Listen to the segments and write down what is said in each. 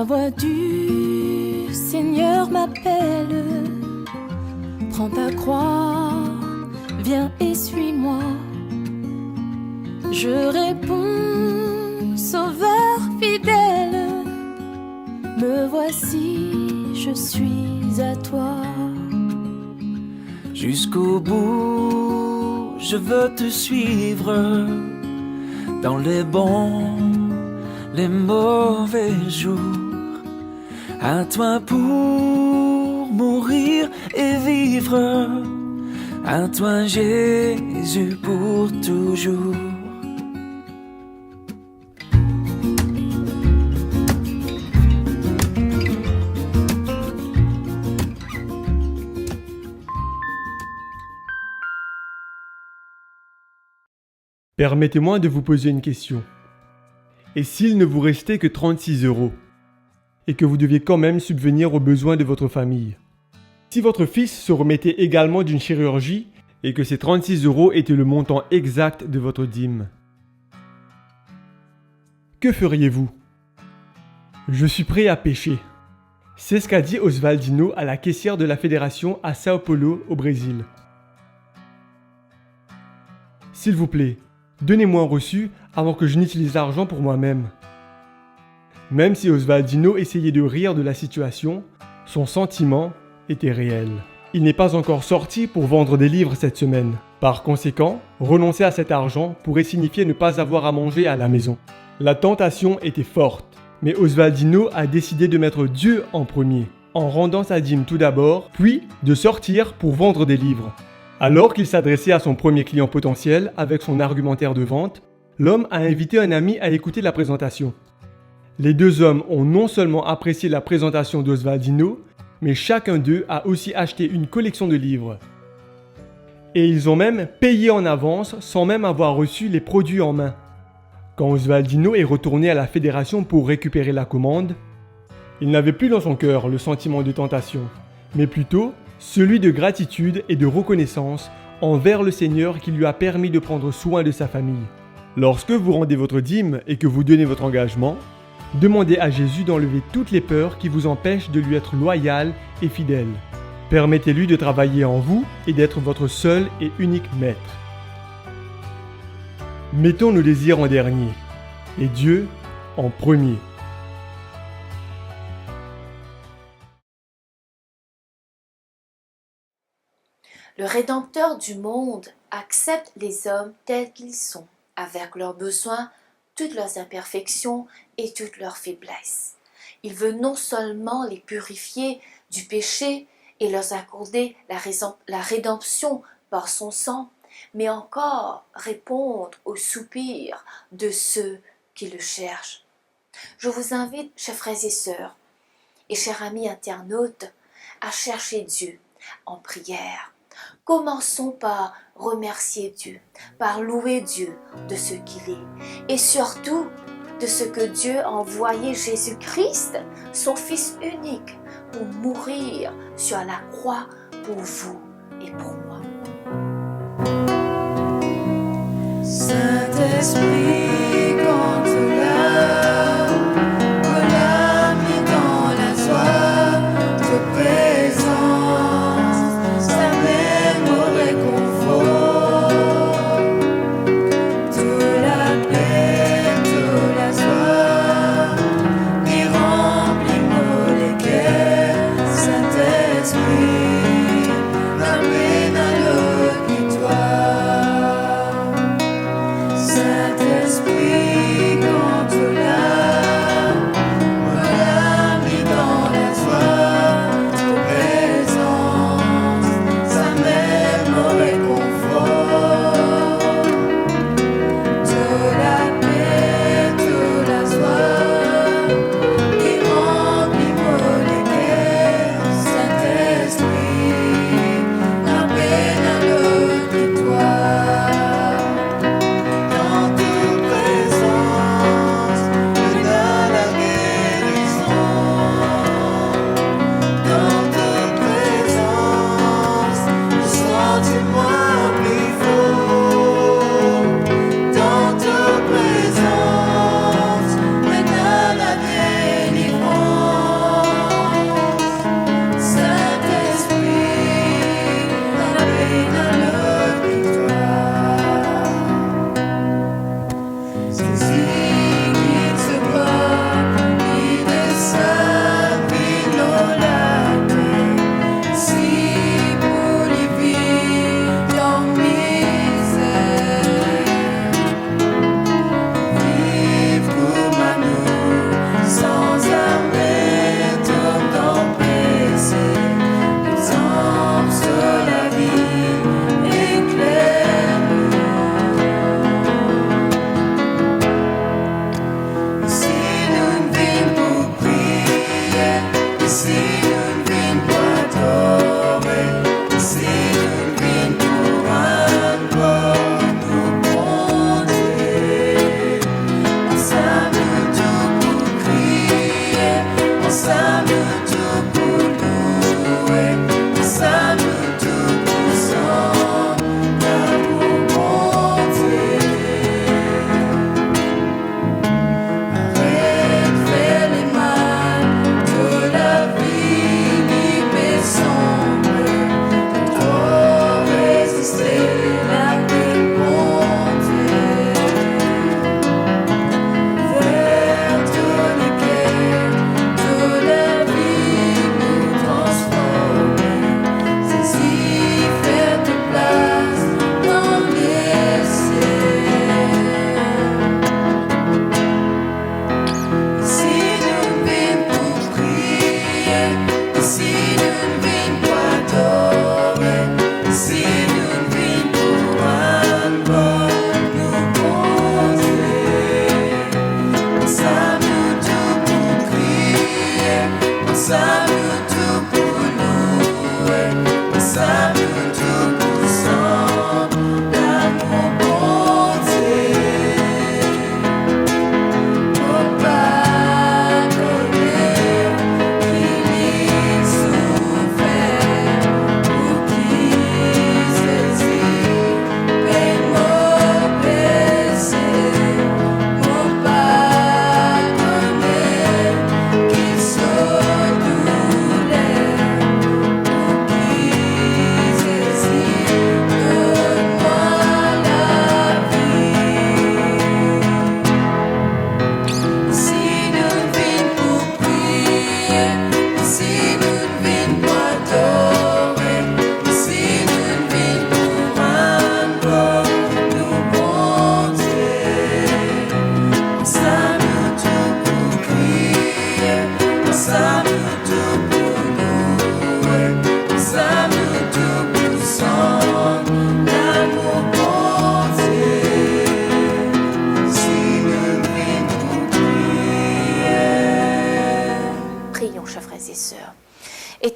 La voix du Seigneur m'appelle. Prends ta croix, viens et suis-moi. Je réponds, Sauveur fidèle, me voici, je suis à toi. Jusqu'au bout, je veux te suivre dans les bons, les mauvais jours. À toi pour mourir et vivre, à toi Jésus pour toujours. Permettez-moi de vous poser une question. Et s'il ne vous restait que 36 € et que vous deviez quand même subvenir aux besoins de votre famille? Si votre fils se remettait également d'une chirurgie et que ces 36 € étaient le montant exact de votre dîme, que feriez-vous? Je suis prêt à pécher. C'est ce qu'a dit Oswaldino à la caissière de la fédération à Sao Paulo, au Brésil. S'il vous plaît, donnez-moi un reçu avant que je n'utilise l'argent pour moi-même. Même si Oswaldino essayait de rire de la situation, son sentiment était réel. Il n'est pas encore sorti pour vendre des livres cette semaine. Par conséquent, renoncer à cet argent pourrait signifier ne pas avoir à manger à la maison. La tentation était forte, mais Oswaldino a décidé de mettre Dieu en premier, en rendant sa dîme tout d'abord, puis de sortir pour vendre des livres. Alors qu'il s'adressait à son premier client potentiel avec son argumentaire de vente, l'homme a invité un ami à écouter la présentation. Les deux hommes ont non seulement apprécié la présentation d'Oswaldino, mais chacun d'eux a aussi acheté une collection de livres. Et ils ont même payé en avance sans même avoir reçu les produits en main. Quand Oswaldino est retourné à la fédération pour récupérer la commande, il n'avait plus dans son cœur le sentiment de tentation, mais plutôt celui de gratitude et de reconnaissance envers le Seigneur qui lui a permis de prendre soin de sa famille. Lorsque vous rendez votre dîme et que vous donnez votre engagement, demandez à Jésus d'enlever toutes les peurs qui vous empêchent de lui être loyal et fidèle. Permettez-lui de travailler en vous et d'être votre seul et unique maître. Mettons nos désirs en dernier et Dieu en premier. Le Rédempteur du monde accepte les hommes tels qu'ils sont, avec leurs besoins, toutes leurs imperfections et toutes leurs faiblesses. Il veut non seulement les purifier du péché et leur accorder la rédemption par son sang, mais encore répondre aux soupirs de ceux qui le cherchent. Je vous invite, chers frères et sœurs, et chers amis internautes, à chercher Dieu en prière. Commençons par remercier Dieu, par louer Dieu de ce qu'il est et surtout de ce que Dieu a envoyé Jésus-Christ, son Fils unique, pour mourir sur la croix pour vous et pour moi. Saint-Esprit, quand l'âme est dans la soif de présence, t'amène au réconfort, de la paix, de la joie, et remplis-nous les cœurs, Saint-Esprit, amène à l'auditoire. Saint-Esprit,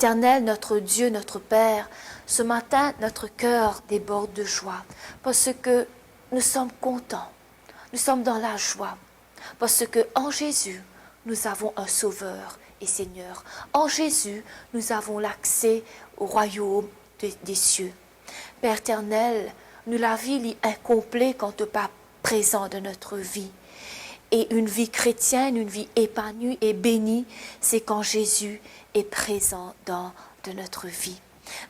Éternel, notre Dieu, notre Père, ce matin, notre cœur déborde de joie parce que nous sommes contents, nous sommes dans la joie, parce que en Jésus, nous avons un Sauveur et Seigneur. En Jésus, nous avons l'accès au royaume des cieux. Père éternel, nous la vie est incomplète quand tu n'es pas présent dans notre vie. Et une vie chrétienne, une vie épanouie et bénie, c'est quand Jésus est présent dans notre vie.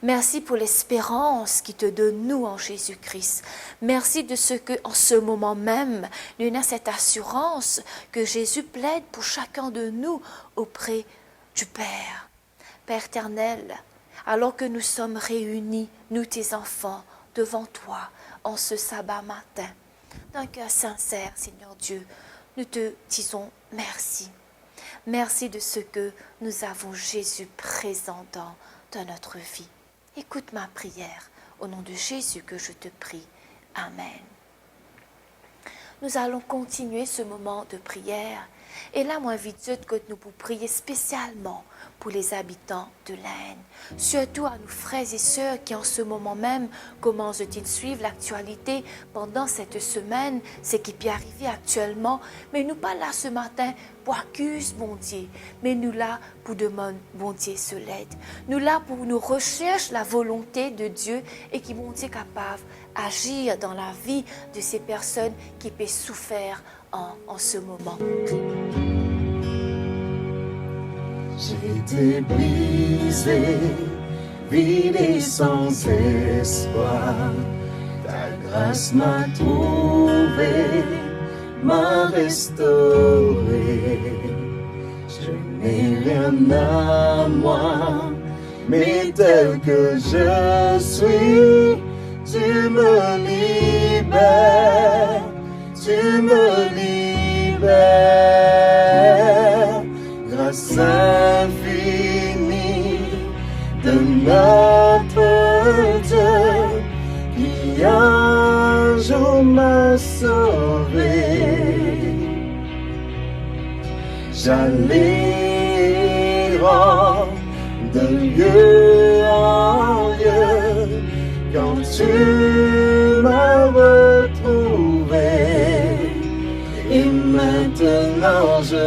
Merci pour l'espérance qui te donne nous en Jésus-Christ. Merci de ce que, en ce moment même, nous avons cette assurance que Jésus plaide pour chacun de nous auprès du Père. Père éternel, alors que nous sommes réunis, nous tes enfants, devant toi, en ce sabbat matin, d'un cœur sincère, Seigneur Dieu, nous te disons merci. Merci de ce que nous avons Jésus présent dans notre vie. Écoute ma prière, au nom de Jésus que je te prie. Amen. Nous allons continuer ce moment de prière. Et là, moi, invite que nous pour prier spécialement pour les habitants de l'Inde. Surtout à nos frères et sœurs qui en ce moment même commencent-ils suivre l'actualité pendant cette semaine, ce qui peut arriver actuellement. Mais nous pas là ce matin pour accuser bon Dieu, mais nous là pour demander bon Dieu ce l'aide. Nous là pour nous rechercher la volonté de Dieu et qui bon Dieu capable d'agir dans la vie de ces personnes qui peuvent souffrir en ce moment. J'ai été brisé, vidé sans espoir. Ta grâce m'a trouvé, m'a restauré. Je n'ai rien à moi, mais tel que je suis, tu me libères, tu me libères. Grâce infinie de notre Dieu qui un jour m'a sauvé. J'allais rendre de lieu en lieu, quand tu m'as retrouvé, et maintenant je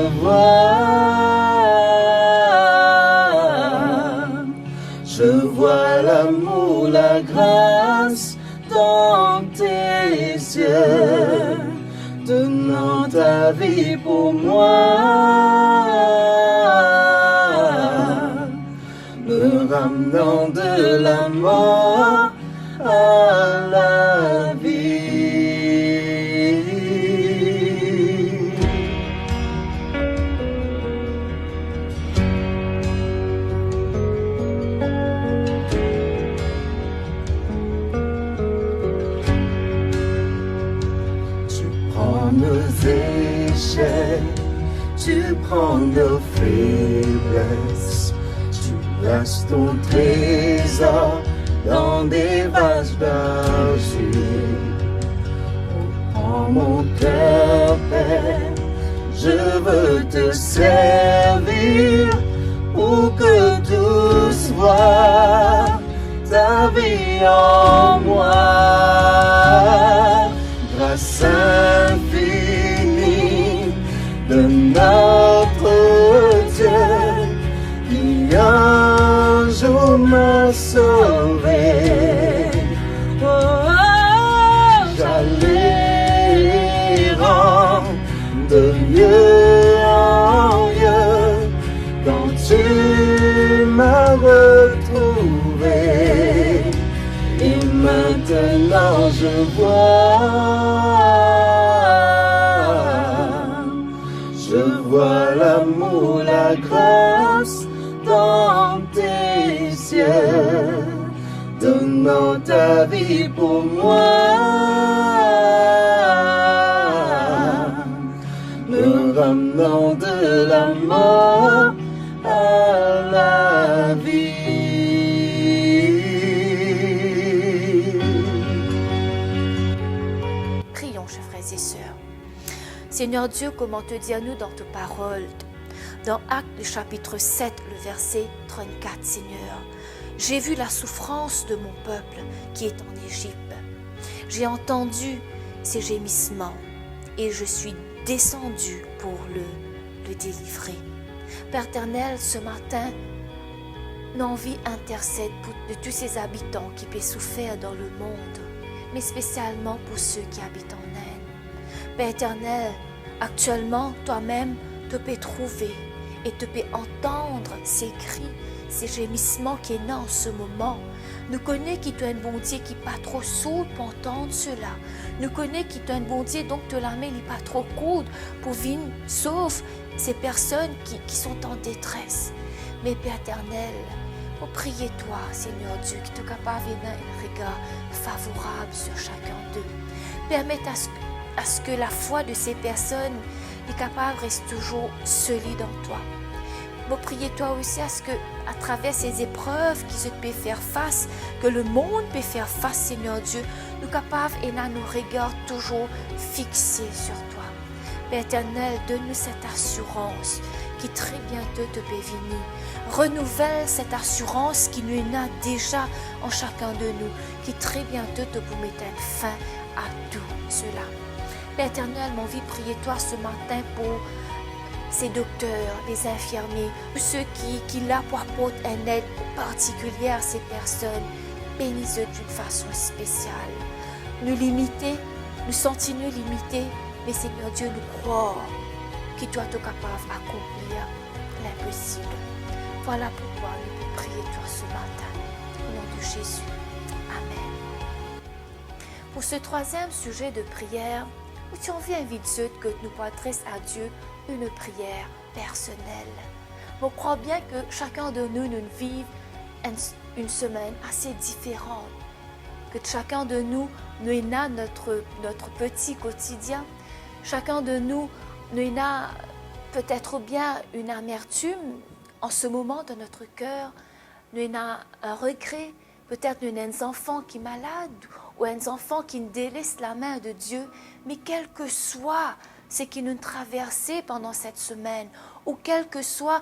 vois l'amour, la grâce dans tes yeux, donnant ta vie pour moi, me ramenant de la mort à la vie. Tu prends nos échecs, tu prends nos faiblesses, tu places ton trésor dans des vases d'argile. Oh mon cœur, Père, je veux te servir pour que tous voient ta vie en moi. Grâce infinie de notre Dieu qui un jour m'a sauvé. Oh, j'allais errant de lieu en lieu quand tu m'as retrouvé, et maintenant je vois l'amour, la grâce dans tes yeux, donnant ta vie pour moi, me ramenant de la mort à la vie. Prions, chers frères et sœurs. Seigneur Dieu, comment te dire nous dans ta parole, dans Actes le chapitre 7, le verset 34, Seigneur. J'ai vu la souffrance de mon peuple qui est en Égypte. J'ai entendu ses gémissements et je suis descendu pour le délivrer. Père éternel, ce matin, nos envies intercèdent de tous ces habitants qui peuvent souffrir dans le monde, mais spécialement pour ceux qui habitent en Inde. Père éternel, actuellement, toi-même te peux trouver et te peux entendre ces cris, ces gémissements qui est en ce moment. Nous connaissons qui tu es un bon Dieu qui n'est pas trop sourd pour entendre cela. Nous connaissons qui tu es un bon Dieu, donc te la main n'est pas trop courte pour venir sauver ces personnes qui sont en détresse. Mais Père éternel, pour prier toi, Seigneur Dieu, qui te capable d'avoir un regard favorable sur chacun d'eux. Permette à ce que la foi de ces personnes est capable de rester toujours solide en toi. Pour prier toi aussi à ce que, à travers ces épreuves qui se peuvent faire face, que le monde peut faire face, Seigneur Dieu, nous capables et là nos regards toujours fixés sur toi. Père éternel, donne-nous cette assurance qui très bientôt te peut venir. Renouvelle cette assurance qui nous est déjà en chacun de nous, qui très bientôt te peut mettre fin à tout cela. Père éternel, mon vie, priez toi ce matin pour ces docteurs, les infirmiers, ceux qui là pour apporter une aide particulière à ces personnes. Bénis-eux d'une façon spéciale. Nous limiter, nous sentir-nous limités, mais Seigneur Dieu, nous croire que toi tu es capable d'accomplir l'impossible. Voilà pourquoi nous pouvons prier toi ce matin. Au nom de Jésus. Amen. Pour ce troisième sujet de prière, où tu envies vite que nous adressions à Dieu une prière personnelle. Je crois bien que chacun de nous vive une semaine assez différente. Que chacun de nous a notre petit quotidien. Chacun de nous a peut-être bien une amertume en ce moment dans notre cœur. Nous avons un regret. Peut-être nous avons un enfant qui est malade ou un enfant qui délaisse la main de Dieu. Mais quel que soit ce qui nous traversait pendant cette semaine, ou quelle que soit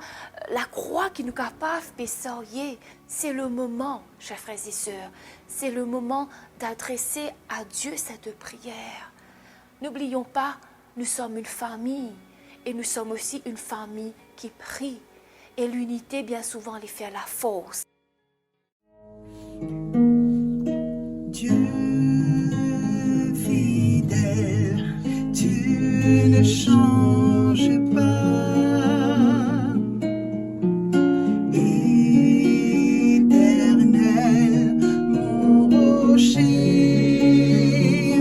la croix qui nous capable de s'orienter, c'est le moment, chers frères et sœurs, c'est le moment d'adresser à Dieu cette prière. N'oublions pas, nous sommes une famille et nous sommes aussi une famille qui prie. Et l'unité, bien souvent, les fait la force. Dieu fidèle, tu ne changes pas. Éternel, mon rocher,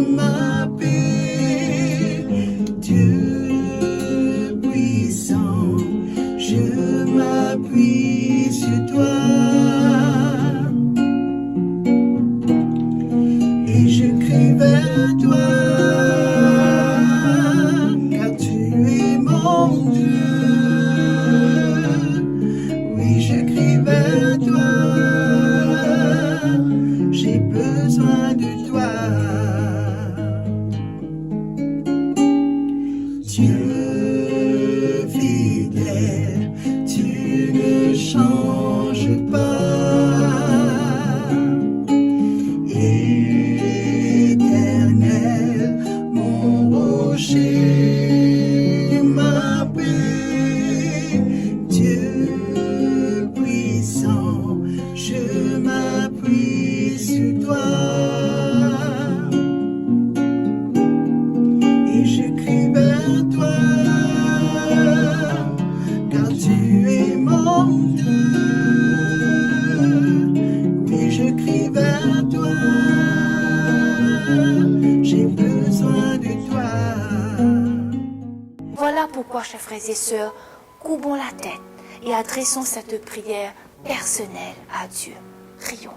ma paix, Dieu puissant, je m'appuie sur toi. Et je crie vers toi, car tu es mon Dieu. Oui, je crie vers toi, j'ai besoin de toi. Dieu fidèle, tu ne changes pas. Éternel, mon rocher, ma paix, Dieu puissant, je m'appuie sur toi. Et je crie vers toi, car tu es mon Dieu. Et je crie vers toi, j'ai besoin de toi. Voilà pourquoi, chers frères et sœurs, courbons la tête et adressons cette prière personnelle à Dieu. Prions.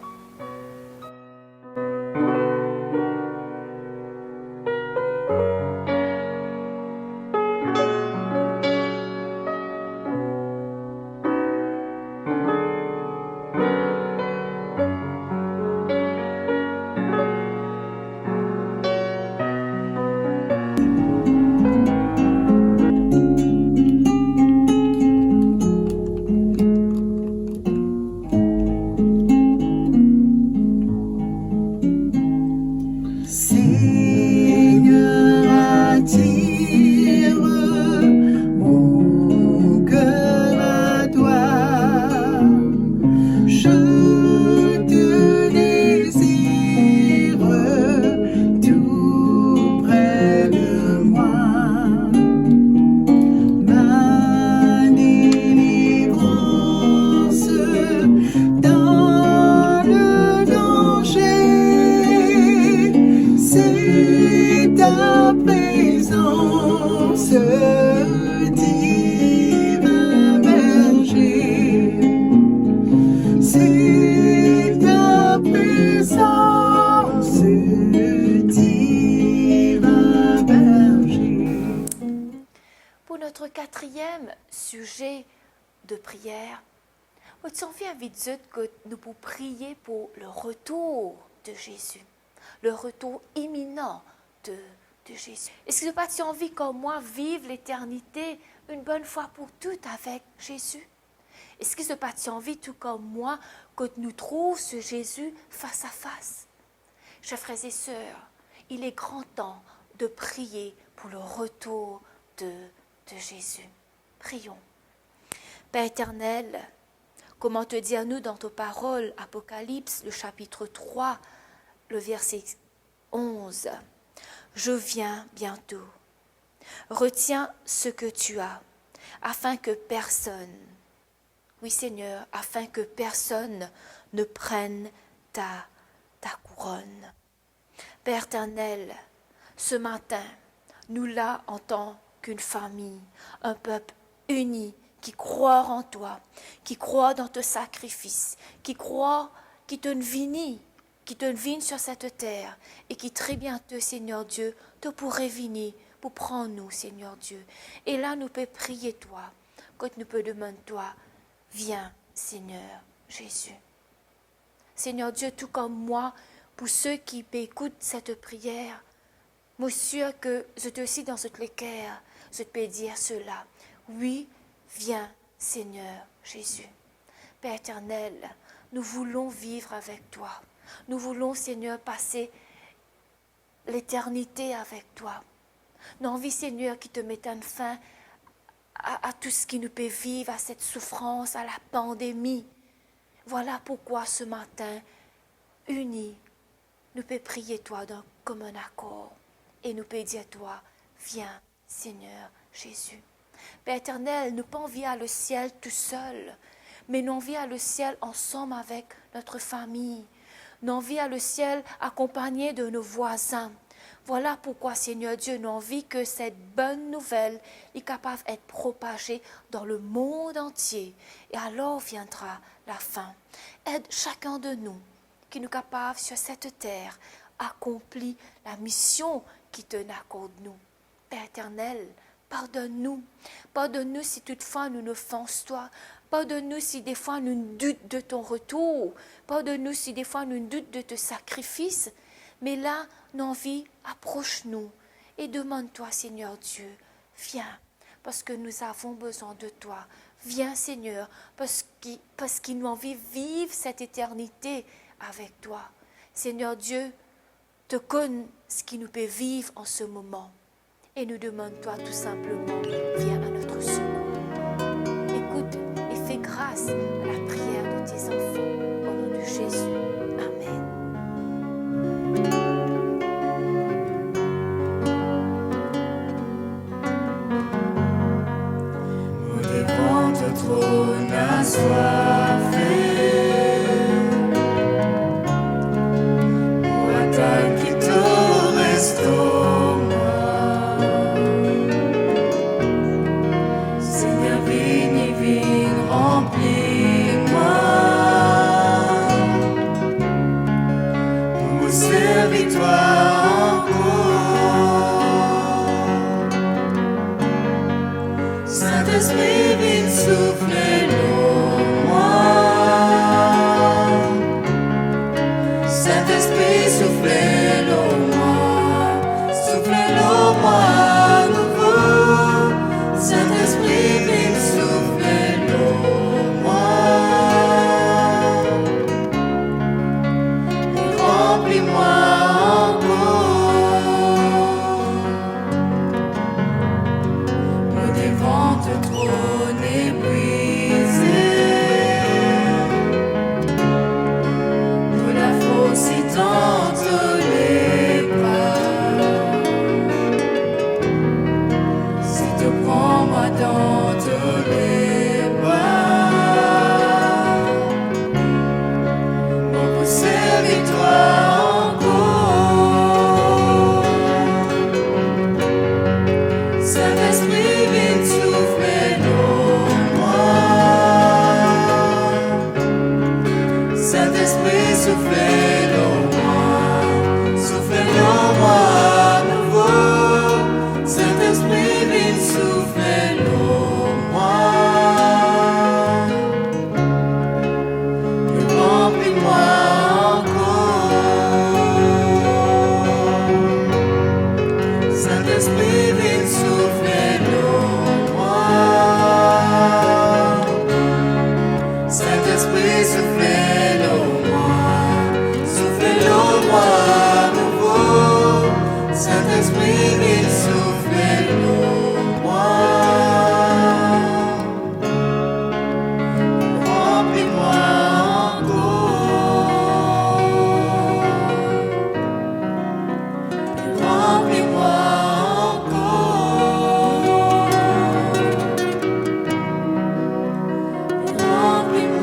Seigneur, attire mon cœur à toi. Je te désire tout près de moi. Ma délivrance dans le danger, c'est ta présence, divin berger. C'est ta présence, divin berger. Pour notre quatrième sujet de prière, j'ai envie de dire que nous pouvons prier pour le retour de Jésus, le retour imminent de Jésus. Est-ce que tu as envie, comme moi, vivre l'éternité une bonne fois pour toutes avec Jésus? Est-ce que tu as envie, tout comme moi, que nous trouvions ce Jésus face à face? Chers frères et sœurs, il est grand temps de prier pour le retour de Jésus. Prions. Père éternel, comment te dire-nous dans ta parole, Apocalypse, le chapitre 3, le verset 11. Je viens bientôt. Retiens ce que tu as, afin que personne, oui Seigneur, afin que personne ne prenne ta couronne. Père éternel, ce matin, nous là en tant qu'une famille, un peuple uni, qui croit en toi, qui croit dans ton sacrifice, qui croit, qui te vini sur cette terre et qui très bientôt, Seigneur Dieu, te pourrait venir pour prendre nous, Seigneur Dieu. Et là, nous pouvons prier toi, quand nous pouvons demander toi, viens, Seigneur Jésus. Seigneur Dieu, tout comme moi, pour ceux qui écoutent cette prière, Moi sûr que je te suis dans ce cœur, je peux dire cela. Oui, viens, Seigneur Jésus. Père éternel, nous voulons vivre avec toi. Nous voulons, Seigneur, passer l'éternité avec toi. Nous avons envie, Seigneur, qui te mette une fin à tout ce qui nous peut vivre, à cette souffrance, à la pandémie. Voilà pourquoi ce matin, unis, nous pouvons prier toi comme un accord. Et nous pouvons dire toi, viens, Seigneur Jésus. Père éternel, nous pas envie à le ciel tout seul, mais nous envie à le ciel ensemble avec notre famille. Nous envie à le ciel accompagné de nos voisins. Voilà pourquoi, Seigneur Dieu, nous envie que cette bonne nouvelle est capable d'être propagée dans le monde entier. Et alors viendra la fin. Aide chacun de nous qui nous capable sur cette terre accomplir la mission qui te accorde nous. Père éternel, pardonne-nous. Pardonne-nous si toutefois nous nous offensons toi. Pardonne-nous si des fois nous doutons de ton retour. Pardonne-nous si des fois nous doutons de tes sacrifices. Mais là, nos vies, approche-nous et demande-toi, Seigneur Dieu, viens, parce que nous avons besoin de toi. Viens, Seigneur, parce qu'il nous envie de vivre cette éternité avec toi. Seigneur Dieu, te connais ce qui nous peut vivre en ce moment. Et nous demande-toi tout simplement, viens à notre secours. Écoute et fais grâce à la prière de tes enfants. Au nom de Jésus. Amen. Devant ton trône assoiffé, pour attaquer ton estomac. Seigneur, viens, remplis-moi. Pour me servir toi encore. Saint-Esprit, viens souffler en moi. Saint-Esprit, soufflez en moi. Soufflez en moi nouveau. Saint-Esprit, viens souffler en moi. Et remplis-moi encore. Devant ton trône épuisé, pour la force et tente les pas. Si te prends-moi dans les bras, pour servir toi encore. Saint-Esprit, viens souffler en moi. Saint-Esprit, soufflez en moi. Soufflez en moi nouveau. Saint-Esprit, viens souffler en moi. Et remplis-moi encore. Saint-Esprit, viens souffler en moi. Saint-Esprit, soufflez en moi. Soufflez en moi nouveau. Saint-Esprit, viens souffler en moi. Remplis-moi encore. Remplis-moi encore. Remplis-moi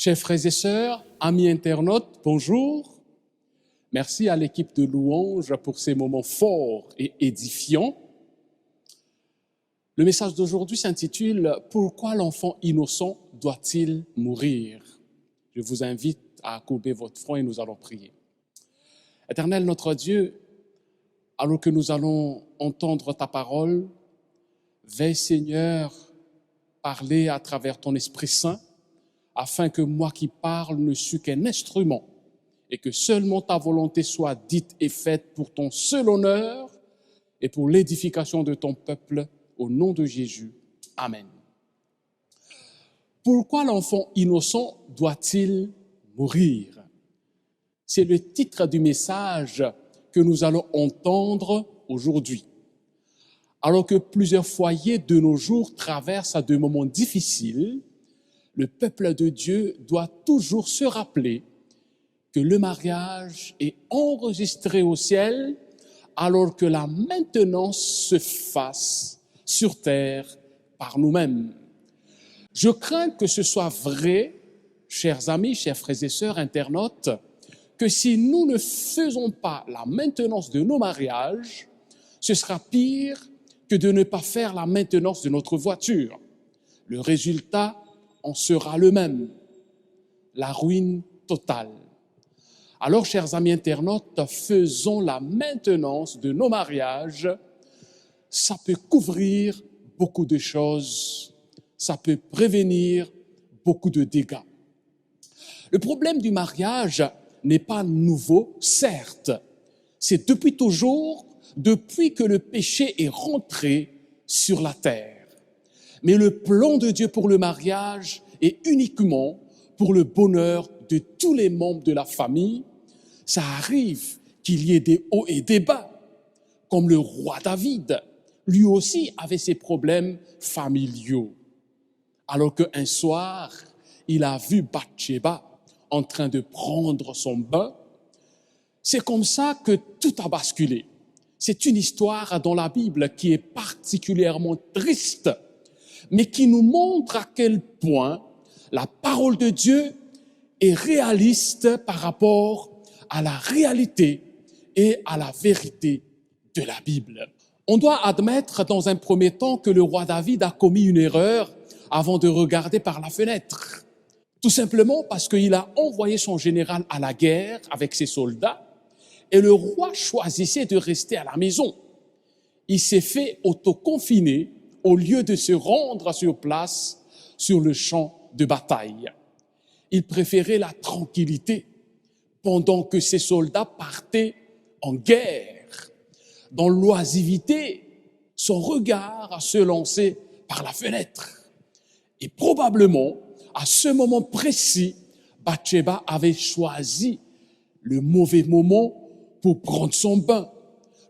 Chers frères et sœurs, amis internautes, bonjour. Merci à l'équipe de Louange pour ces moments forts et édifiants. Le message d'aujourd'hui s'intitule « Pourquoi l'enfant innocent doit-il mourir ?» Je vous invite à courber votre front et nous allons prier. Éternel notre Dieu, alors que nous allons entendre ta parole, Veille, Seigneur, parler à travers ton Esprit Saint, afin que moi qui parle ne suis qu'un instrument et que seulement ta volonté soit dite et faite pour ton seul honneur et pour l'édification de ton peuple, au nom de Jésus. Amen. Pourquoi l'enfant innocent doit-il mourir? C'est le titre du message que nous allons entendre aujourd'hui. Alors que plusieurs foyers de nos jours traversent des moments difficiles, le peuple de Dieu doit toujours se rappeler que le mariage est enregistré au ciel alors que la maintenance se fasse sur terre par nous-mêmes. Je crains que ce soit vrai, chers amis, chers frères et sœurs internautes, que si nous ne faisons pas la maintenance de nos mariages, ce sera pire que de ne pas faire la maintenance de notre voiture. Le résultat en sera le même, la ruine totale. Alors, chers amis internautes, faisons la maintenance de nos mariages. Ça peut couvrir beaucoup de choses, ça peut prévenir beaucoup de dégâts. Le problème du mariage n'est pas nouveau, certes. C'est depuis toujours, depuis que le péché est rentré sur la terre. Mais le plan de Dieu pour le mariage est uniquement pour le bonheur de tous les membres de la famille. Ça arrive qu'il y ait des hauts et des bas, comme le roi David. Lui aussi avait ses problèmes familiaux. Alors qu'un soir, il a vu Bathsheba en train de prendre son bain. C'est comme ça que tout a basculé. C'est une histoire dans la Bible qui est particulièrement triste, mais qui nous montre à quel point la parole de Dieu est réaliste par rapport à la réalité et à la vérité de la Bible. On doit admettre dans un premier temps que le roi David a commis une erreur avant de regarder par la fenêtre. Tout simplement parce qu'il a envoyé son général à la guerre avec ses soldats et le roi choisissait de rester à la maison. Il s'est fait autoconfiner au lieu de se rendre sur place sur le champ de bataille. Il préférait la tranquillité pendant que ses soldats partaient en guerre. Dans l'oisivité, son regard se lançait par la fenêtre. Et probablement, à ce moment précis, Bathsheba avait choisi le mauvais moment pour prendre son bain.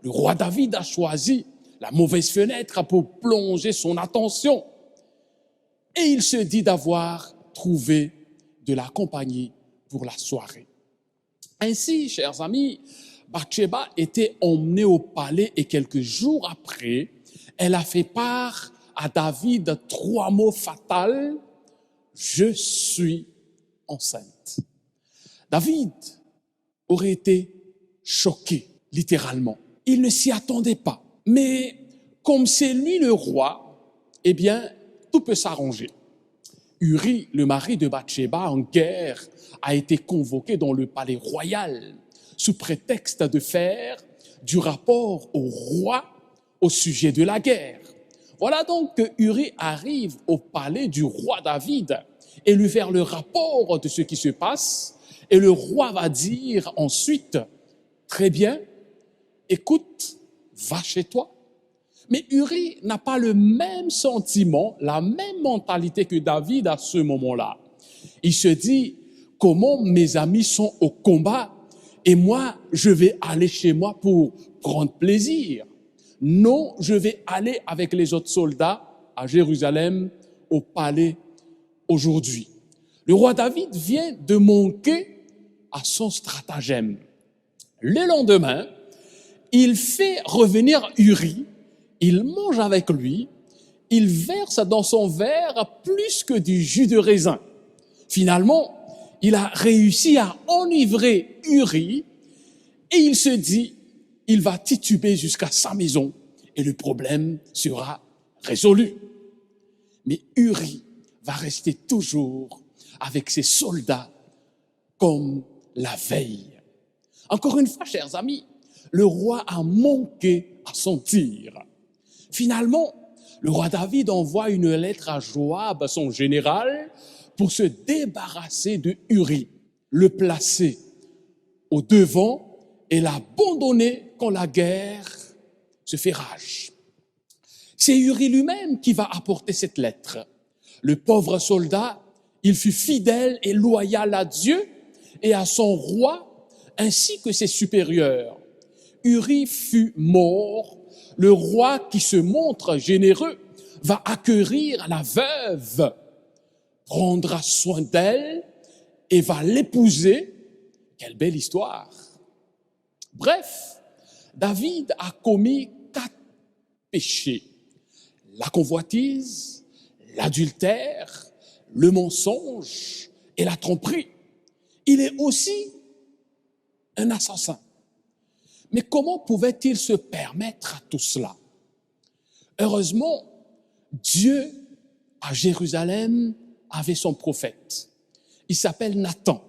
Le roi David a choisi la mauvaise fenêtre pour plonger son attention. Et il se dit d'avoir trouvé de la compagnie pour la soirée. Ainsi, chers amis, Bathsheba était emmenée au palais et quelques jours après, elle a fait part à David 3 mots fatals. Je suis enceinte. David aurait été choqué, littéralement. Il ne s'y attendait pas. Mais comme c'est lui le roi, eh bien, tout peut s'arranger. Uri, le mari de Bathsheba, en guerre, a été convoqué dans le palais royal sous prétexte de faire du rapport au roi au sujet de la guerre. Voilà donc que Uri arrive au palais du roi David et lui faire le rapport de ce qui se passe. Et le roi va dire ensuite, très bien, écoute, va chez toi. Mais Uri n'a pas le même sentiment, la même mentalité que David à ce moment-là. Il se dit, comment mes amis sont au combat et moi, je vais aller chez moi pour prendre plaisir. Non, je vais aller avec les autres soldats à Jérusalem, au palais aujourd'hui. Le roi David vient de manquer à son stratagème. Le lendemain, il fait revenir Uri, il mange avec lui, il verse dans son verre plus que du jus de raisin. Finalement, il a réussi à enivrer Uri et il se dit, il va tituber jusqu'à sa maison et le problème sera résolu. Mais Uri va rester toujours avec ses soldats comme la veille. Encore une fois, chers amis, le roi a manqué à son tir. Finalement, Le roi David envoie une lettre à Joab, son général, pour se débarrasser de Uri, le placer au devant et l'abandonner quand la guerre se fait rage. C'est Uri lui-même qui va apporter cette lettre. Le pauvre soldat, il fut fidèle et loyal à Dieu et à son roi, ainsi que ses supérieurs. Uri fut mort. Le roi qui se montre généreux va acquérir la veuve, prendra soin d'elle et va l'épouser. Quelle belle histoire! Bref, David a commis 4 péchés. La convoitise, l'adultère, le mensonge et la tromperie. Il est aussi un assassin. Mais comment pouvait-il se permettre tout cela? Heureusement, Dieu, à Jérusalem, avait son prophète. Il s'appelle Nathan.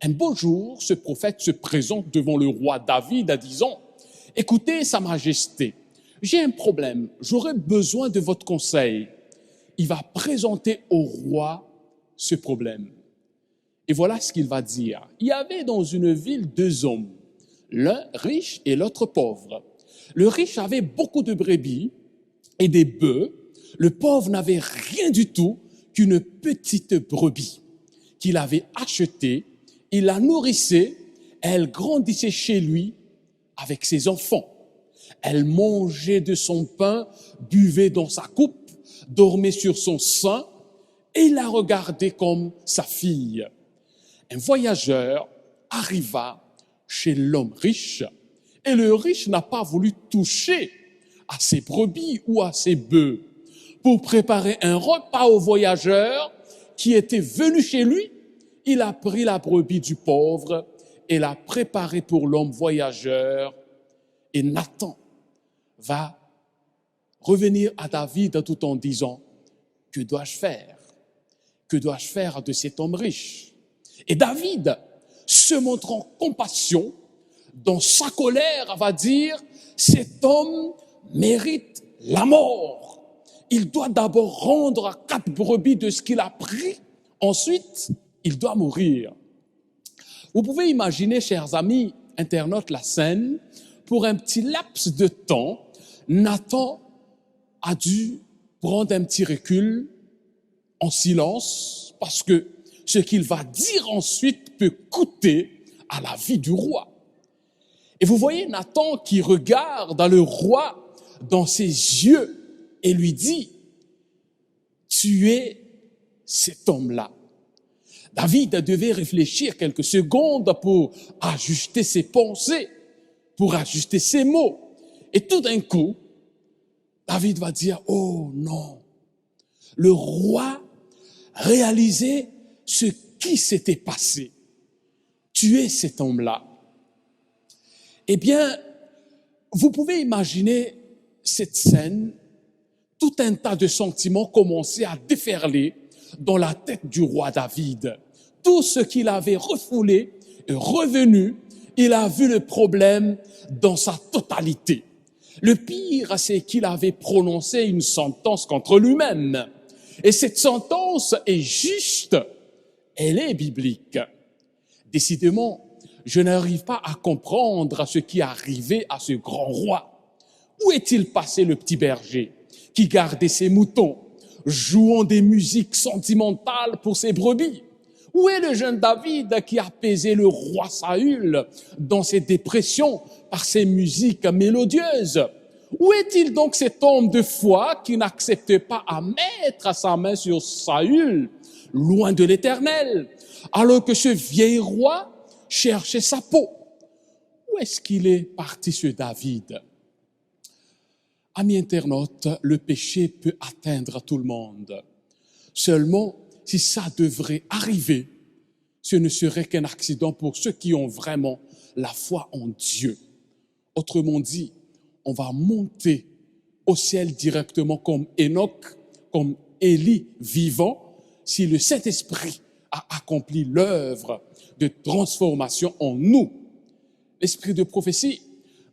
Un beau jour, ce prophète se présente devant le roi David en disant « Écoutez, Sa Majesté, j'ai un problème, j'aurais besoin de votre conseil. » Il va présenter au roi ce problème. Et voilà ce qu'il va dire. Il y avait dans une ville 2 hommes, l'un riche et l'autre pauvre. Le riche avait beaucoup de brebis et des bœufs. Le pauvre n'avait rien du tout qu'une petite brebis qu'il avait achetée. Il la nourrissait, elle grandissait chez lui avec ses enfants. Elle mangeait de son pain, buvait dans sa coupe, dormait sur son sein et il la regardait comme sa fille. Un voyageur arriva chez l'homme riche et le riche n'a pas voulu toucher à ses brebis ou à ses bœufs pour préparer un repas au voyageur qui était venu chez lui. Il a pris la brebis du pauvre et l'a préparée pour l'homme voyageur. Et Nathan va revenir à David tout en disant « Que dois-je faire? Que dois-je faire de cet homme riche ?» Et David, se montrant compassion, dans sa colère, va dire « Cet homme mérite la mort. Il doit d'abord rendre 4 brebis de ce qu'il a pris. Ensuite, il doit mourir. » Vous pouvez imaginer, chers amis internautes, la scène. Pour un petit laps de temps, Nathan a dû prendre un petit recul en silence parce que ce qu'il va dire ensuite peut coûter à la vie du roi. Et vous voyez Nathan qui regarde le roi dans ses yeux et lui dit « Tu es cet homme-là. » David devait réfléchir quelques secondes pour ajuster ses pensées, pour ajuster ses mots. Et tout d'un coup, David va dire « Oh non !» Le roi réalisait ce qui s'était passé. Tu es cet homme-là. Eh bien, vous pouvez imaginer cette scène, tout un tas de sentiments commençaient à déferler dans la tête du roi David. Tout ce qu'il avait refoulé est revenu. Il a vu le problème dans sa totalité. Le pire, c'est qu'il avait prononcé une sentence contre lui-même. Et cette sentence est juste, elle est biblique. Décidément, je n'arrive pas à comprendre ce qui est arrivé à ce grand roi. Où est-il passé le petit berger qui gardait ses moutons, jouant des musiques sentimentales pour ses brebis? Où est le jeune David qui apaisait le roi Saül dans ses dépressions par ses musiques mélodieuses? Où est-il donc cet homme de foi qui n'acceptait pas à mettre sa main sur Saül, loin de l'Éternel, alors que ce vieil roi cherchait sa peau? Où est-ce qu'il est parti, ce David? Amis internautes, le péché peut atteindre tout le monde. Seulement, si ça devrait arriver, ce ne serait qu'un accident pour ceux qui ont vraiment la foi en Dieu. Autrement dit, on va monter au ciel directement comme Enoch, comme Élie vivant, si le Saint-Esprit a accompli l'œuvre de transformation en nous. L'esprit de prophétie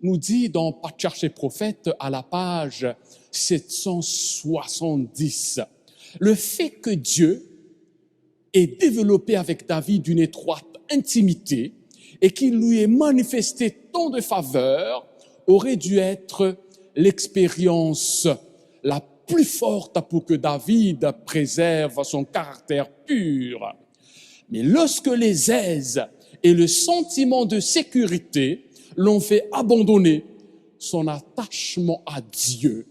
nous dit dans Patriarches et Prophètes à la page 770, le fait que Dieu ait développé avec David une étroite intimité et qu'il lui ait manifesté tant de faveurs aurait dû être l'expérience la plus forte pour que David préserve son caractère pur. Mais lorsque les aises et le sentiment de sécurité l'ont fait abandonner son attachement à Dieu,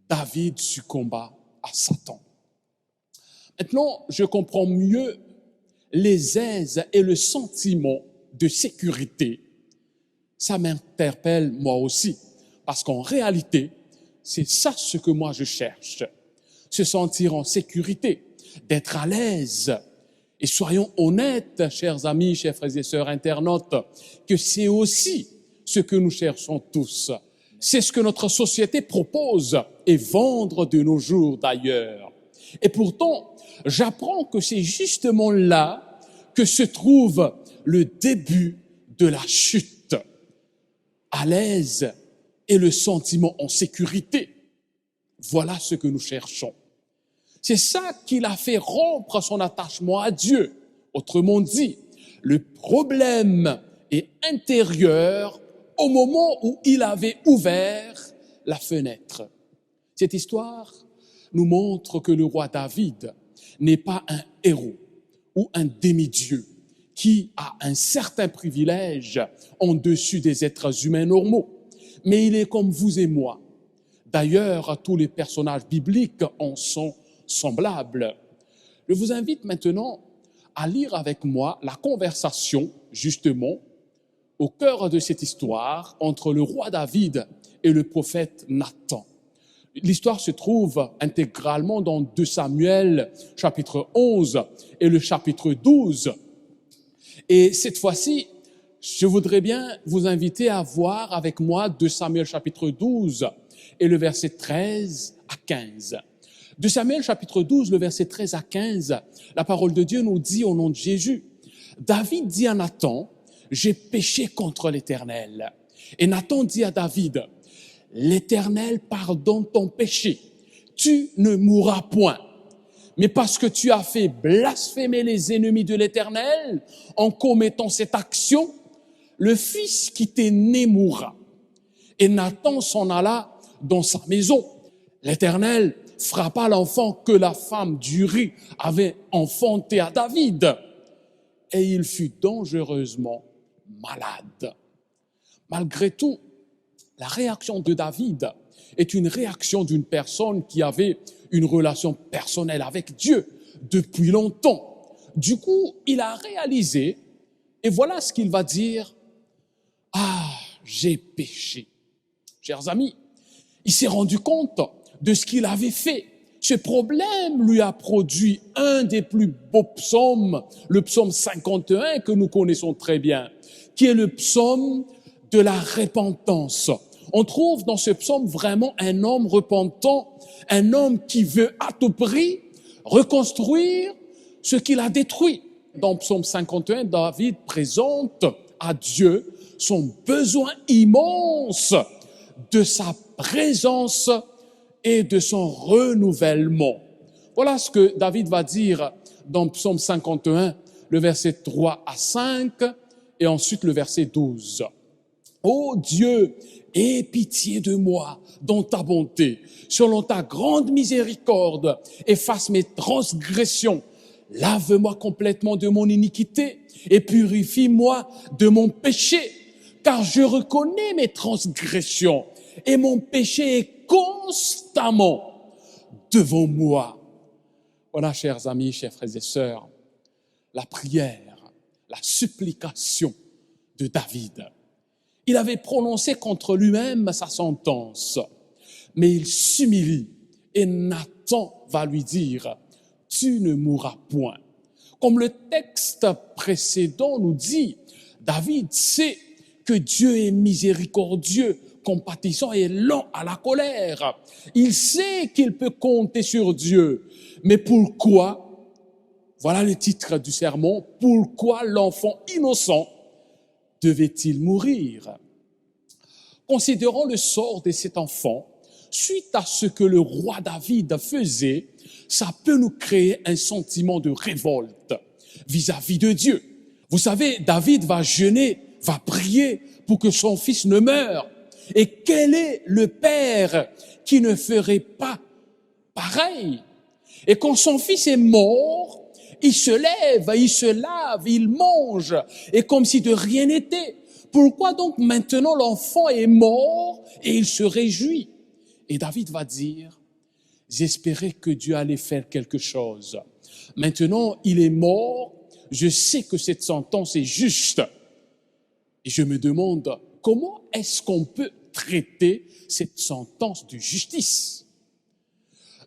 David succomba à Satan. Maintenant, je comprends mieux les aises et le sentiment de sécurité. Ça m'interpelle moi aussi, parce qu'en réalité, c'est ça ce que moi je cherche. Se sentir en sécurité, d'être à l'aise. Et soyons honnêtes, chers amis, chers frères et sœurs internautes, que c'est aussi ce que nous cherchons tous. C'est ce que notre société propose et vendre de nos jours d'ailleurs. Et pourtant, j'apprends que c'est justement là que se trouve le début de la chute. À l'aise et le sentiment en sécurité. Voilà ce que nous cherchons. C'est ça qui l'a fait rompre son attachement à Dieu. Autrement dit, le problème est intérieur au moment où il avait ouvert la fenêtre. Cette histoire nous montre que le roi David n'est pas un héros ou un demi-dieu qui a un certain privilège en dessus des êtres humains normaux. Mais il est comme vous et moi. D'ailleurs, tous les personnages bibliques en sont semblables. Je vous invite maintenant à lire avec moi la conversation, justement, au cœur de cette histoire entre le roi David et le prophète Nathan. L'histoire se trouve intégralement dans 2 Samuel, chapitre 11 et le chapitre 12. Et cette fois-ci, je voudrais bien vous inviter à voir avec moi 2 Samuel, chapitre 12 et le verset 13 à 15. 2 Samuel, chapitre 12, le verset 13 à 15, la parole de Dieu nous dit au nom de Jésus, David dit à Nathan, j'ai péché contre l'Éternel. Et Nathan dit à David, l'Éternel pardonne ton péché, tu ne mourras point. Mais parce que tu as fait blasphémer les ennemis de l'Éternel en commettant cette action, le fils qui t'est né mourra. Et Nathan s'en alla dans sa maison. L'Éternel frappa l'enfant que la femme d'Uri avait enfanté à David. Et il fut dangereusement malade. Malgré tout, la réaction de David est une réaction d'une personne qui avait une relation personnelle avec Dieu depuis longtemps. Du coup, il a réalisé, et voilà ce qu'il va dire, « Ah, j'ai péché ». Chers amis, il s'est rendu compte de ce qu'il avait fait. Ce problème lui a produit un des plus beaux psaumes, le psaume 51 que nous connaissons très bien, qui est le psaume de la repentance. On trouve dans ce psaume vraiment un homme repentant, un homme qui veut à tout prix reconstruire ce qu'il a détruit. Dans psaume 51, David présente à Dieu son besoin immense de sa présence et de son renouvellement. Voilà ce que David va dire dans psaume 51, le verset 3 à 5 et ensuite le verset 12. Ô Dieu, aie pitié de moi dans ta bonté, selon ta grande miséricorde, efface mes transgressions, lave-moi complètement de mon iniquité et purifie-moi de mon péché, car je reconnais mes transgressions et mon péché est constamment devant moi. Voilà, chers amis, chers frères et sœurs, la prière, la supplication de David. Il avait prononcé contre lui-même sa sentence, mais il s'humilie et Nathan va lui dire, « Tu ne mourras point ». Comme le texte précédent nous dit, David sait que Dieu est miséricordieux, compatissant et lent à la colère. Il sait qu'il peut compter sur Dieu. Mais pourquoi, voilà le titre du sermon, pourquoi l'enfant innocent devait-il mourir? considérant le sort de cet enfant, suite à ce que le roi David faisait, ça peut nous créer un sentiment de révolte vis-à-vis de Dieu. Vous savez, David va jeûner, va prier pour que son fils ne meure. Et quel est le père qui ne ferait pas pareil? Et quand son fils est mort, il se lève, il se lave, il mange, et comme si de rien n'était. Pourquoi donc maintenant l'enfant est mort et il se réjouit? Et David va dire, j'espérais que Dieu allait faire quelque chose. Maintenant, il est mort, je sais que cette sentence est juste. Et je me demande, comment est-ce qu'on peut traiter cette sentence de justice?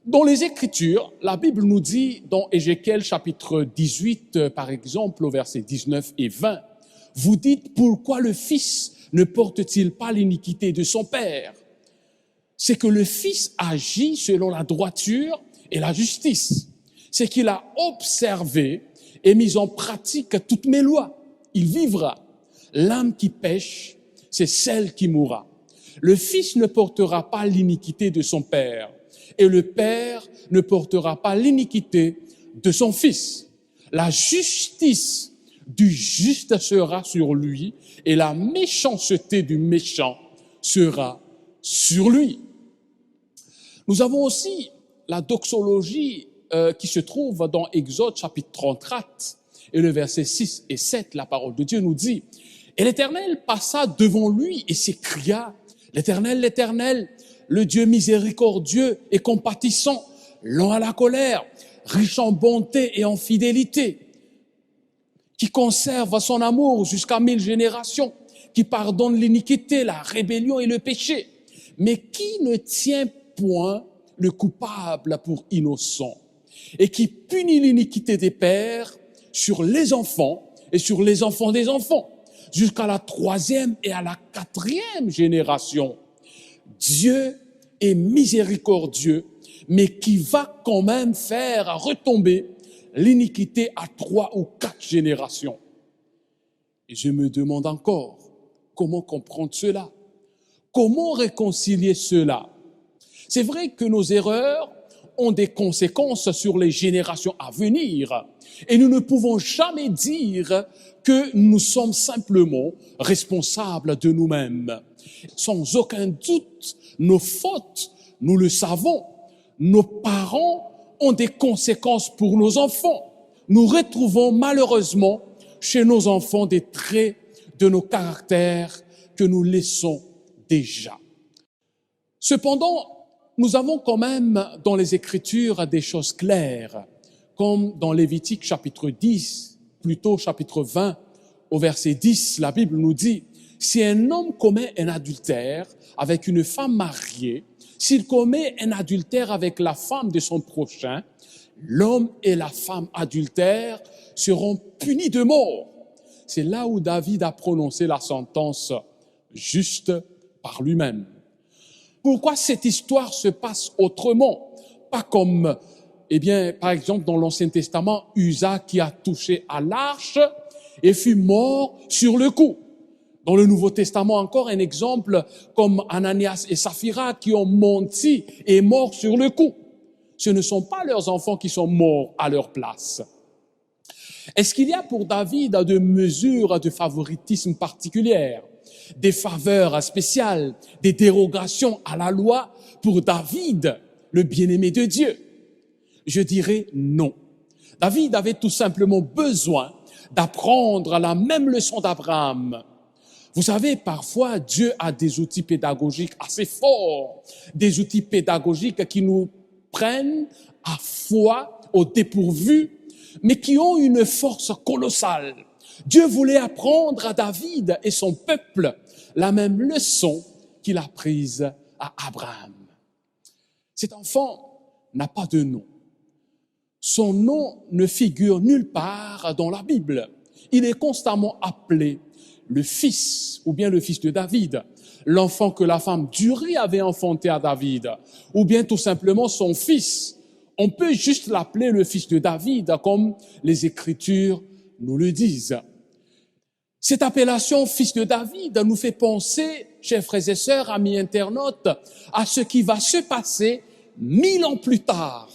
Dans les Écritures, la Bible nous dit, dans Ézéchiel chapitre 18, par exemple, au verset 19 et 20, vous dites, pourquoi le Fils ne porte-t-il pas l'iniquité de son Père? C'est que le Fils agit selon la droiture et la justice. C'est qu'il a observé et mis en pratique toutes mes lois. Il vivra. L'âme qui pêche, c'est celle qui mourra. Le Fils ne portera pas l'iniquité de son Père, et le Père ne portera pas l'iniquité de son Fils. La justice du juste sera sur lui, et la méchanceté du méchant sera sur lui. Nous avons aussi la doxologie qui se trouve dans Exode chapitre 34, et le verset 6 et 7, la parole de Dieu nous dit, « Et l'Éternel passa devant lui et s'écria, « L'Éternel, l'Éternel, le Dieu miséricordieux et compatissant, lent à la colère, riche en bonté et en fidélité, qui conserve son amour jusqu'à 1000 générations, qui pardonne l'iniquité, la rébellion et le péché, mais qui ne tient point le coupable pour innocent, et qui punit l'iniquité des pères sur les enfants et sur les enfants des enfants, jusqu'à la 3e et à la 4e génération. Dieu est miséricordieux, mais qui va quand même faire retomber l'iniquité à 3 ou 4 générations. Et je me demande encore, comment comprendre cela? Comment réconcilier cela? C'est vrai que nos erreurs ont des conséquences sur les générations à venir, et nous ne pouvons jamais dire que nous sommes simplement responsables de nous-mêmes. Sans aucun doute, nos fautes, nous le savons, nos parents ont des conséquences pour nos enfants. Nous retrouvons malheureusement chez nos enfants des traits de nos caractères que nous laissons déjà. Cependant, nous avons quand même dans les Écritures des choses claires, comme dans Lévitique chapitre 10, plutôt chapitre 20, au verset 10, la Bible nous dit, « Si un homme commet un adultère avec une femme mariée, s'il commet un adultère avec la femme de son prochain, l'homme et la femme adultères seront punis de mort. » C'est là où David a prononcé la sentence juste par lui-même. Pourquoi cette histoire se passe autrement? Pas comme, par exemple, dans l'Ancien Testament, Uza qui a touché à l'arche et fut mort sur le coup. Dans le Nouveau Testament, encore un exemple comme Ananias et Saphira qui ont menti et morts sur le coup. Ce ne sont pas leurs enfants qui sont morts à leur place. Est-ce qu'il y a pour David des mesures de favoritisme particulières, des faveurs spéciales, des dérogations à la loi pour David, le bien-aimé de Dieu? Je dirais non. David avait tout simplement besoin d'apprendre la même leçon d'Abraham. Vous savez, parfois, Dieu a des outils pédagogiques assez forts, des outils pédagogiques qui nous prennent à fois au dépourvu, mais qui ont une force colossale. Dieu voulait apprendre à David et son peuple la même leçon qu'il a prise à Abraham. Cet enfant n'a pas de nom. Son nom ne figure nulle part dans la Bible. Il est constamment appelé le fils, ou bien le fils de David, l'enfant que la femme d'Uri avait enfanté à David, ou bien tout simplement son fils. On peut juste l'appeler le fils de David, comme les Écritures nous le disent. Cette appellation fils de David nous fait penser, chers frères et sœurs, amis internautes, à ce qui va se passer 1000 ans plus tard,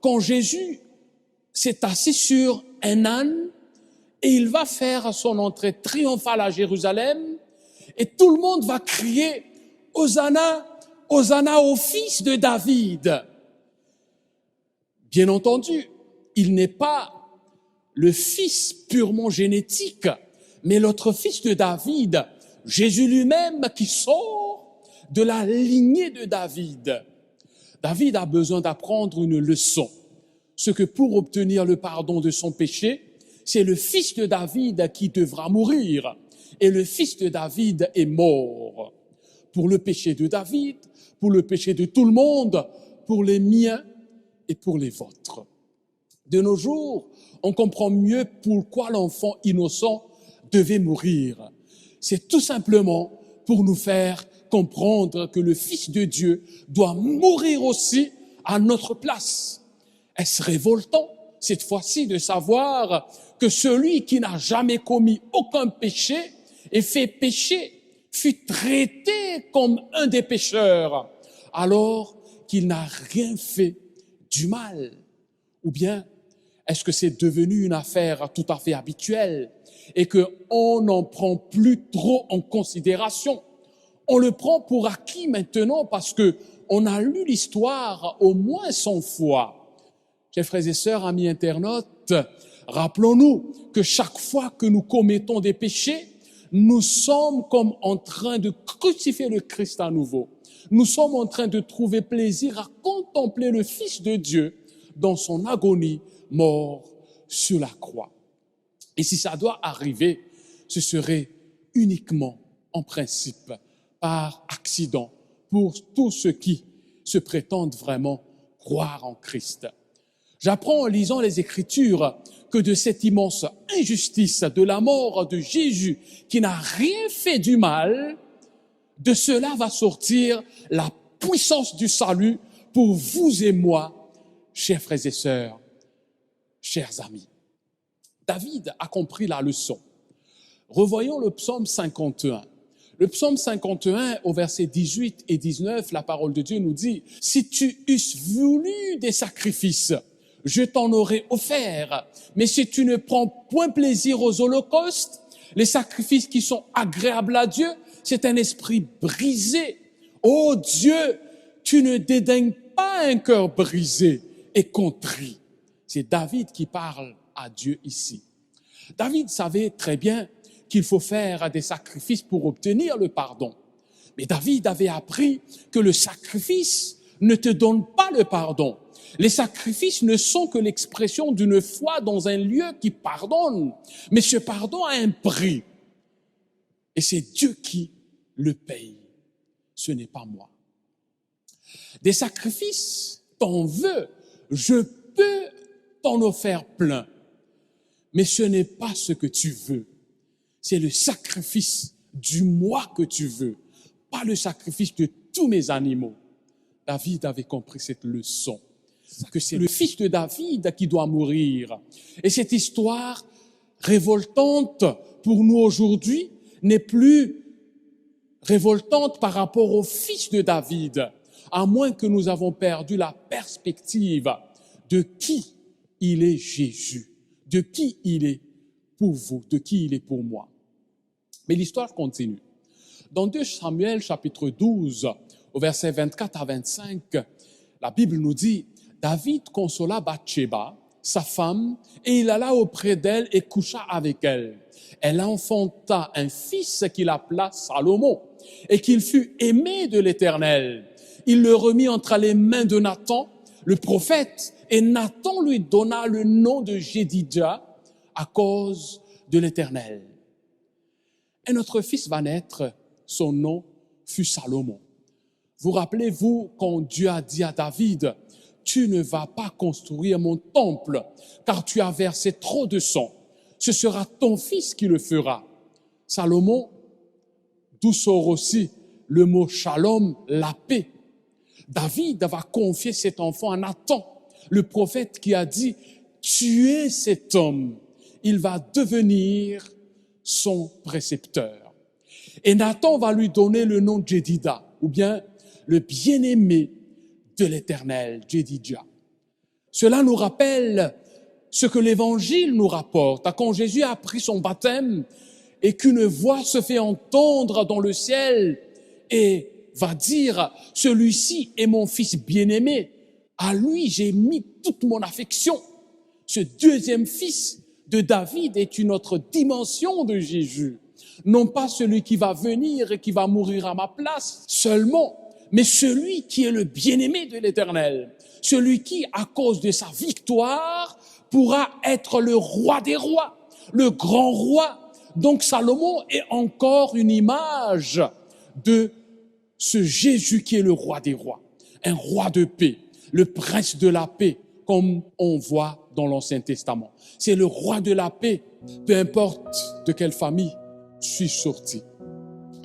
quand Jésus s'est assis sur un âne et il va faire son entrée triomphale à Jérusalem et tout le monde va crier « Hosanna, Hosanna au fils de David ». Bien entendu, il n'est pas le fils purement génétique, mais l'autre fils de David, Jésus lui-même qui sort de la lignée de David. David a besoin d'apprendre une leçon. Ce que pour obtenir le pardon de son péché, c'est le fils de David qui devra mourir. Et le fils de David est mort. Pour le péché de David, pour le péché de tout le monde, pour les miens et pour les vôtres. De nos jours, on comprend mieux pourquoi l'enfant innocent devait mourir. C'est tout simplement pour nous faire comprendre que le Fils de Dieu doit mourir aussi à notre place. Est-ce révoltant, cette fois-ci, de savoir que celui qui n'a jamais commis aucun péché et fait pécher fut traité comme un des pécheurs, alors qu'il n'a rien fait du mal? Ou bien, est-ce que c'est devenu une affaire tout à fait habituelle et qu'on n'en prend plus trop en considération? On le prend pour acquis maintenant parce que on a lu l'histoire au moins 100 fois. Chers frères et sœurs, amis internautes, rappelons-nous que chaque fois que nous commettons des péchés, nous sommes comme en train de crucifier le Christ à nouveau. Nous sommes en train de trouver plaisir à contempler le Fils de Dieu dans son agonie, mort sur la croix. Et si ça doit arriver, ce serait uniquement, en principe, par accident, pour tous ceux qui se prétendent vraiment croire en Christ. J'apprends en lisant les Écritures que de cette immense injustice de la mort de Jésus, qui n'a rien fait du mal, de cela va sortir la puissance du salut pour vous et moi, chers frères et sœurs, chers amis. David a compris la leçon. Revoyons le psaume 51. Le psaume 51, au verset 18 et 19, la parole de Dieu nous dit « Si tu eusses voulu des sacrifices, je t'en aurais offert. Mais si tu ne prends point plaisir aux holocaustes, les sacrifices qui sont agréables à Dieu, c'est un esprit brisé. Ô Dieu, tu ne dédaignes pas un cœur brisé et contrit. » C'est David qui parle à Dieu ici. David savait très bien qu'il faut faire des sacrifices pour obtenir le pardon. Mais David avait appris que le sacrifice ne te donne pas le pardon. Les sacrifices ne sont que l'expression d'une foi dans un lieu qui pardonne. Mais ce pardon a un prix. Et c'est Dieu qui le paye. Ce n'est pas moi. Des sacrifices, t'en veux. Je peux t'en offrir plein. Mais ce n'est pas ce que tu veux. C'est le sacrifice du moi que tu veux, pas le sacrifice de tous mes animaux. David avait compris cette leçon, que c'est le fils de David qui doit mourir. Et cette histoire révoltante pour nous aujourd'hui n'est plus révoltante par rapport au fils de David, à moins que nous avons perdu la perspective de qui il est Jésus, de qui il est pour vous, de qui il est pour moi. Mais l'histoire continue. Dans 2 Samuel chapitre 12, au verset 24 à 25, la Bible nous dit « David consola Bathsheba, sa femme, et il alla auprès d'elle et coucha avec elle. Elle enfanta un fils qu'il appela Salomon, et qu'il fut aimé de l'Éternel. Il le remit entre les mains de Nathan, le prophète, et Nathan lui donna le nom de Jédidja à cause de l'Éternel. Un autre fils va naître, son nom fut Salomon. Vous rappelez-vous quand Dieu a dit à David, « Tu ne vas pas construire mon temple, car tu as versé trop de sang. Ce sera ton fils qui le fera. » Salomon, d'où sort aussi le mot shalom, la paix. David va confier cet enfant à Nathan, le prophète qui a dit, « Tuez cet homme, il va devenir son précepteur. Et Nathan va lui donner le nom de Jedida, ou bien le bien-aimé de l'Éternel, Jedidja. Cela nous rappelle ce que l'Évangile nous rapporte. Quand Jésus a pris son baptême et qu'une voix se fait entendre dans le ciel et va dire « Celui-ci est mon fils bien-aimé, à lui j'ai mis toute mon affection ». Ce deuxième fils de David est une autre dimension de Jésus. Non pas celui qui va venir et qui va mourir à ma place seulement, mais celui qui est le bien-aimé de l'Éternel. Celui qui, à cause de sa victoire, pourra être le roi des rois, le grand roi. Donc Salomon est encore une image de ce Jésus qui est le roi des rois, un roi de paix, le prince de la paix, comme on voit dans l'Ancien Testament. C'est le roi de la paix, peu importe de quelle famille je suis sorti.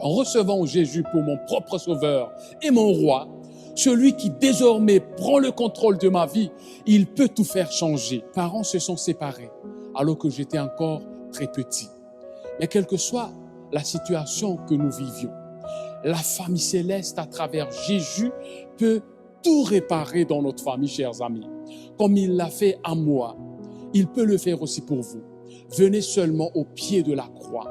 En recevant Jésus pour mon propre sauveur et mon roi, celui qui désormais prend le contrôle de ma vie, il peut tout faire changer. Mes parents se sont séparés alors que j'étais encore très petit. Mais quelle que soit la situation que nous vivions, la famille céleste à travers Jésus peut tout réparer dans notre famille, chers amis. Comme il l'a fait à moi, il peut le faire aussi pour vous. Venez seulement au pied de la croix.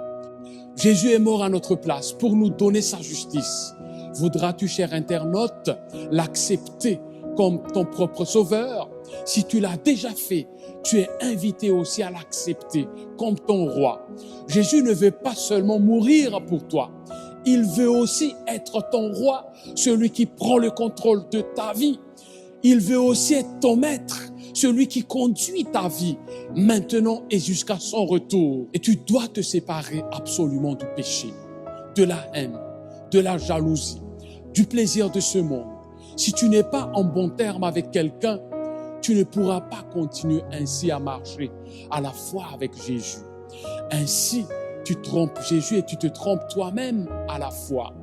Jésus est mort à notre place pour nous donner sa justice. Voudras-tu, cher internaute, l'accepter comme ton propre sauveur? Si tu l'as déjà fait, tu es invité aussi à l'accepter comme ton roi. Jésus ne veut pas seulement mourir pour toi. Il veut aussi être ton roi, celui qui prend le contrôle de ta vie. Il veut aussi être ton maître, celui qui conduit ta vie maintenant et jusqu'à son retour. Et tu dois te séparer absolument du péché, de la haine, de la jalousie, du plaisir de ce monde. Si tu n'es pas en bon terme avec quelqu'un, tu ne pourras pas continuer ainsi à marcher à la fois avec Jésus. Ainsi, tu trompes Jésus et tu te trompes toi-même à la fois.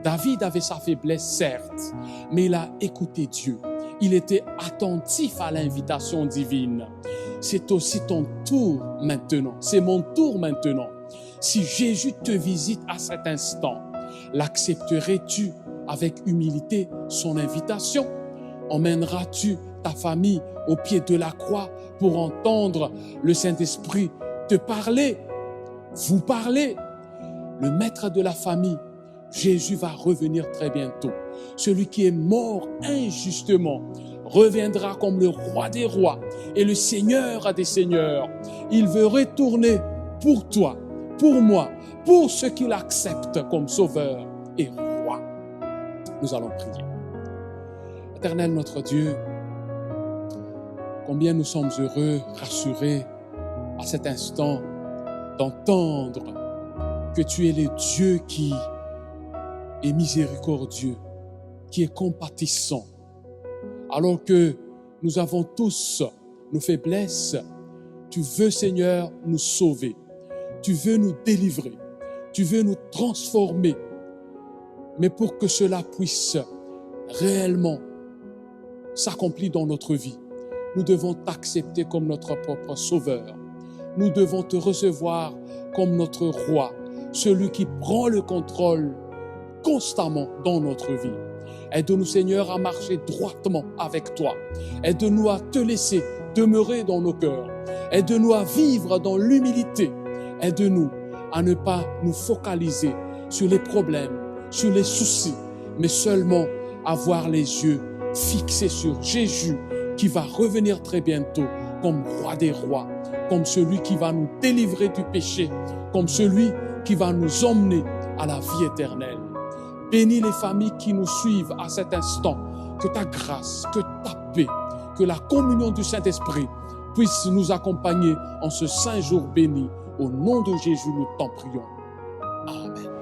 David avait sa faiblesse, certes, mais il a écouté Dieu. Il était attentif à l'invitation divine. C'est aussi ton tour maintenant. C'est mon tour maintenant. Si Jésus te visite à cet instant, l'accepterais-tu avec humilité son invitation? Emmèneras-tu ta famille au pied de la croix pour entendre le Saint-Esprit te parler, vous parler? Le maître de la famille, Jésus va revenir très bientôt. Celui qui est mort injustement reviendra comme le roi des rois et le Seigneur des seigneurs. Il veut retourner pour toi, pour moi, pour ceux qui l'acceptent comme sauveur et roi. Nous allons prier. Éternel notre Dieu, combien nous sommes heureux, rassurés à cet instant d'entendre que tu es le Dieu qui est miséricordieux, qui est compatissant. Alors que nous avons tous nos faiblesses, tu veux, Seigneur, nous sauver. Tu veux nous délivrer. Tu veux nous transformer. Mais pour que cela puisse réellement s'accomplir dans notre vie, nous devons t'accepter comme notre propre sauveur. Nous devons te recevoir comme notre roi, celui qui prend le contrôle constamment dans notre vie. Aide-nous, Seigneur, à marcher droitement avec toi. Aide-nous à te laisser demeurer dans nos cœurs. Aide-nous à vivre dans l'humilité. Aide-nous à ne pas nous focaliser sur les problèmes, sur les soucis, mais seulement avoir les yeux fixés sur Jésus qui va revenir très bientôt comme roi des rois, comme celui qui va nous délivrer du péché, comme celui qui va nous emmener à la vie éternelle. Bénis les familles qui nous suivent à cet instant. Que ta grâce, que ta paix, que la communion du Saint-Esprit puisse nous accompagner en ce saint jour béni. Au nom de Jésus, nous t'en prions. Amen.